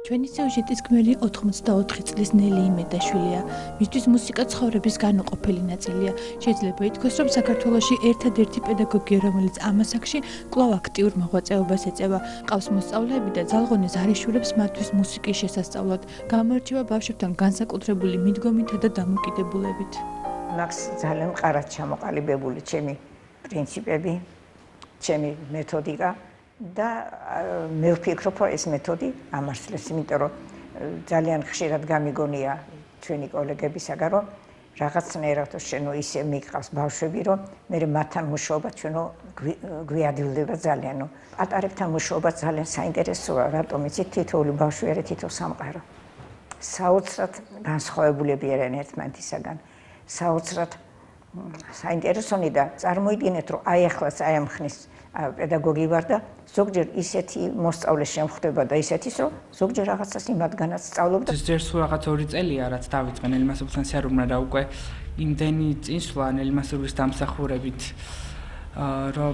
ჩვენი სიუჟეტის გმირი 84 წლის ნელი იმედაშვილია. მისთვის მუსიკა ცხოვრების განუყოფელი ნაწილია. შეიძლება ითქვას, რომ საქართველოში ერთადერთი პედაგოგი, რომელიც ამ ასაკში კვლავ აქტიურ მოღვაწეობას ეწევა. ყავს მოსწავლეები და ძალღონეს არ იშურებს მათთვის მუსიკის შესასწავლად. გამოირჩევა ბავშვებთან განსაკუთრებული მიდგომითა და დამოკიდებულებით. მაქვს ძალიან მყარად ჩამოყალიბებული ჩემი პრინციპები, ჩემი მეთოდიკა. და მე ვფიქრობ, რომ ეს მეთოდი ამართლებს, იმიტომ რომ ძალიან ხშირად გამიგონია ჩვენი კოლეგებისაგან, რომ რაღაცნაირად შენო ისე მიგყავს ბავშვები, რომ მე მათთან მუშაობა ჩვენო გვიადვილდება ძალიან. პატარებთან მუშაობა ძალიან საინტერესოა, რატომ იცით, თითოეული ბავშვი არის თითო სამყარო. საოცრად განსხვავებულები არიან ერთმანეთისაგან. საოცრად საინტერესონი და წარმოიდგინეთ, რომ აი ახლა აი ამ ხნის პედაგოგი ვარ და ზოგჯერ ისეთი მოსწავლე შემხვდება და ისეთის, რომ ზოგჯერ რაღაცას იმათგანაც სწავლობ და ჯერ სულ რაღაც 2 წელია, რაც დავიწყე ნელიმასობასთან სიარული და უკვე იმდენი წინსვლა ნელიმასობის დამსახურებით, რომ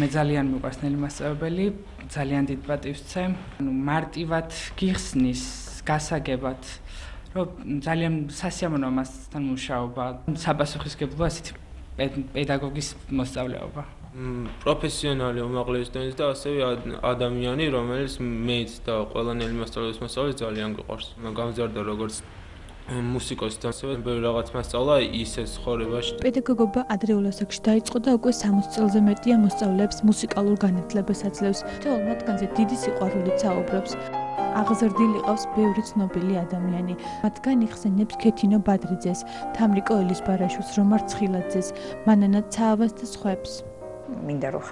მე ძალიან მიყვარს ნელიმასწავლებელი, ძალიან დიდ პატივს ვცემ, მარტივად გიხსნის, გასაგებად, რომ ძალიან სასიამოვნოა მასთან მუშაობა, საპასუხისმგებლოა ასეთი პედაგოგის მოსწავლეობა. პროფესიონალი უმაღლესი დონის და ასევე ადამიანი, რომელიც მეც და ყველა ნელიმასწავლებლის მოსწავლეს ძალიან გვიყვარს. გამზარდა როგორც მუსიკოსი და ასევე ბევრი რაღაც მასწავლა ისე ცხოვრებაში. პედაგოგობა ადრეულ ასაკში დაიწყო და უკვე 60 წელზე მეტია მოსწავლეებს მუსიკალურ განათლებას აძლევს. თითოეულ მათგანზე დიდი სიყვარულით საუბრობს. აღზრდილი ყავს ბევრი ცნობილი ადამიანი. მათგან იხსენებს ქეთინო ბადრიძეს, თამრიკო ელისბარაშვილს, რომარ ცხილაძეს, მანანა ცაავას და სხვებს. მინდა რომ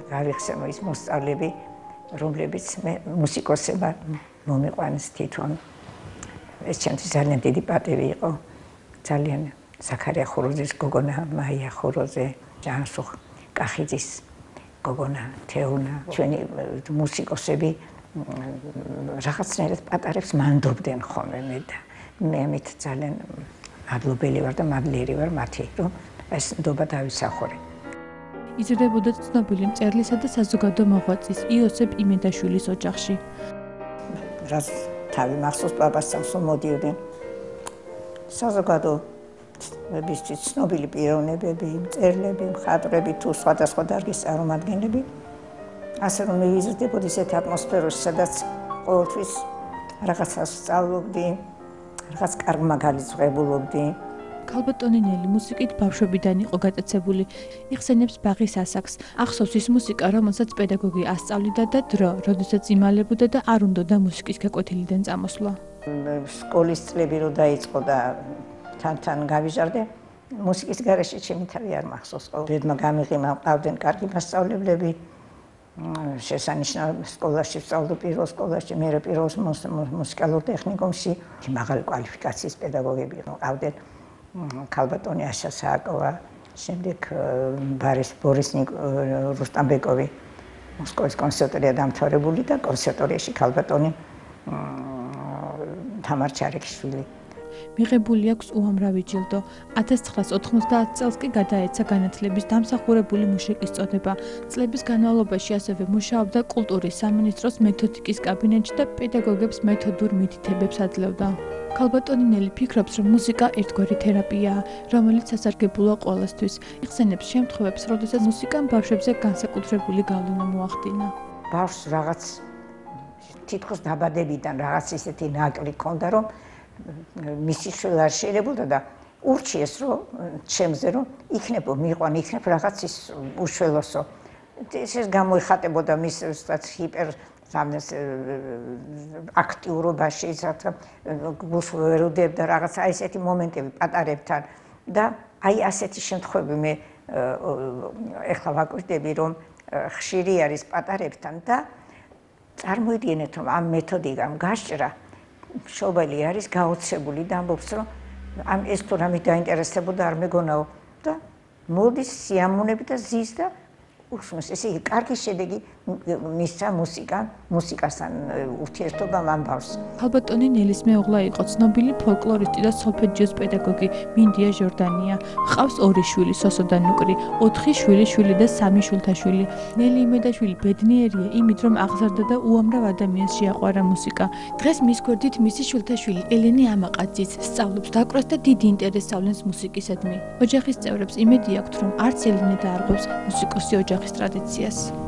გავიხსენო ის მოსწავლეები, რომლებიც მე მუსიკოსებმა მომიყვანეს თვითონ. ეს ჩემთვის ძალიან დიდი პატივი იყო. ძალიან ზაქარია ხუროძის გოგონა, მაია ხუროძე, ჯანსუხ კახიძის გოგონა, თეონა, ჩვენი მუსიკოსები რაღაცნაირად პატარებს მანდობდნენ ხოლმე მე ამით ძალიან მადლობელი ვარ და მადლიერი ვარ მათი, რომ ეს ნდობა დავისახურე. იზრდებოდა ცნობილი მწერლისა და საზოგადო მოღვაწის იოსებ იმედაშვილის ოჯახში. რაც თავი მახსოვს პაპასთან მოდიოდნენ საზოგადოებისთვის ცნობილი პიროვნებები, მწერლები, მხატვრები თუ სხვადასხვა დარგის წარმომადგენლები. ასე რომ მე ვიზრდებოდი ისეთ ატმოსფეროში, სადაც ყოველთვის რაღაცას სწავლობდი, რაღაც კარგ მაგალითს ვღებულობდი. ქალბატონი ნელი მუსიკით ბავშვებიდან იყო გატაცებული. იხსენებს ბაღის ასაკს. ახსოვს ის მუსიკა, რომელსაც პედაგოგი ასწავლიდა და დრო, როდესაც იმალებოდა და არ უნდოდა მუსიკის გაკვეთილიდან წამოსვლა. სკოლის წლები რო დაიწყო და თან გავიზარდე, მუსიკის გარეშე ჩემი თავი არ მახსოვს. ბედმა გამიღიმა, ყავდნენ კარგი მასწავლებლები. შესანიშნავ სკოლაში ვსწავლდი პირველ სკოლაში, მე პირველ მუსიკალურ ტექნიკუმში, მაღალი კვალიფიკაციის პედაგოგები ყავდნენ. ქალბატონი აშა სააკოვა, შემდეგ ბორის რუსტამბეკოვი, მოსკოვის კონსერვატორია დამთავრებული და კონსერვატორიაში ქალბატონი თამარ ჩარეკიშვილი. მიღებული აქვს უამრავი ჯილდო. 1990 წელს კი გადაეცა განათლების დამსახურებული მუშიკის წოდება. წლების განმავლობაში ასევე მუშაობდა კულტურის სამინისტროს მეთოდიკის კაბინეტში და პედაგოგებს მეთოდურ მითითებებს აძლევდა. ქალბატონი ნელი ფიქრობს, რომ მუსიკა ერთგვარი თერაპიაა, რომელიც სასარგებლოა ყველასთვის. იხსენებს შემთხვევებს, როდესაც მუსიკამ ბავშვებზე განსაკუთრებული გავლენა მოახდინა. ბავშვს რაღაც თითქოს დაბადებიდან რაღაც ისეთი ნაკლი ჰქონდა, რომ მისი შვილ არ შეიძლება და ურჩიეს, რომ ჩემზე რომ მიყვან იქნებ რაღაც ის უშველოსო. ეს გამოიხატებოდა მის ჰიპერ აქტიურობაში, გულს ვერ უდევდა რაღაც აი ესეთი მომენტები პატარებთან და აი ასეთი შემთხვევები მე ეხლა ვაკვირდები, რომ ხშირი არის პატარებთან და წარმოიდგინეთ, რომ ამ მეთოდიკამ გასჭრა მშობელი არის გაოცებული და ამბობს, რომ ეს თუ რამე დაინტერესდებოდა არ მეგონაო და მოდის სიამოვნებით და ზის და უსმის. ესე იგი, კარგი შედეგი მისცა მუსიკასთან ურთიერთობამ ამბავს. ალბათ ტონი ნელის მეუღლა იყო ცნობილი ფოლკლორისტი და სოლფეჯიოს პედაგოგი მინდია ჟორდანია. ჰყავს 2 შვილი, სოსო და ნუკრი, 4 შვილი და 3 შვილთაშვილი. ნელი იმედაშვილი ბედნიერია იმით, რომ აღზარდა და უამრავ ადამიანს შეაყვარა მუსიკა. დღეს მის გვერდით მისი შვილთაშვილი ელენე ამაყაძიც სწავლობს დაკვრას და დიდი ინტერესს ავლენს მუსიკისადმი. ოჯახის წევრებს იმედი აქვთ, რომ არც ელენე დაარღვევს მუსიკოსი ოჯახის ტრადიციას.